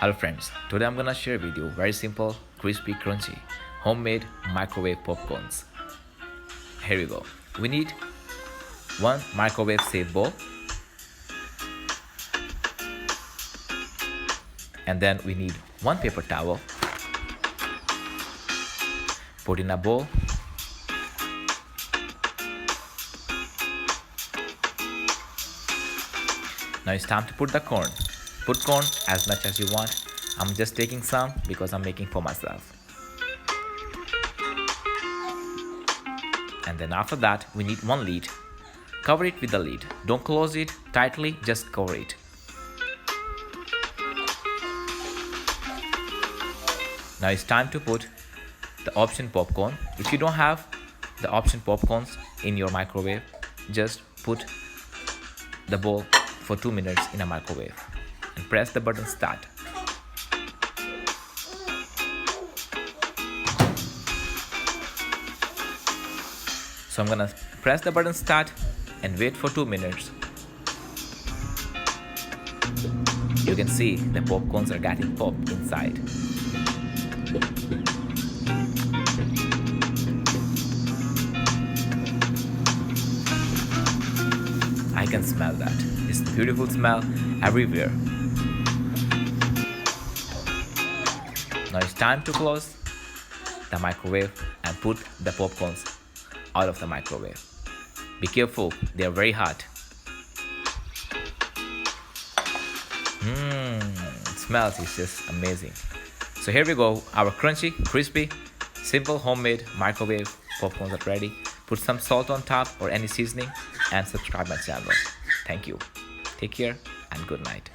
Hello friends, today I'm gonna share with you very simple, crispy, crunchy, homemade microwave popcorns. Here we go. We need one microwave safe bowl, and then we need one paper towel. Put in a bowl. Now it's time to put the corn. Put corn as much as you want. I'm just taking some because I'm making for myself. And then after that, we need one lid. Cover it with the lid. Don't close it tightly, just cover it. Now it's time to put the option popcorn. If you don't have the option popcorns in your microwave, just put the bowl for 2 minutes in a microwave and press the button start. So I'm gonna press the button start and wait for 2 minutes. You can see the popcorns are getting popped inside. I can smell that. It's a beautiful smell everywhere. Now it's time to close the microwave and put the popcorns out of the microwave. Be careful, they are very hot. It smells is just amazing. So here we go, our crunchy, crispy, simple homemade microwave popcorns are ready. Put some salt on top or any seasoning and subscribe my channel. Thank you. Take care and good night.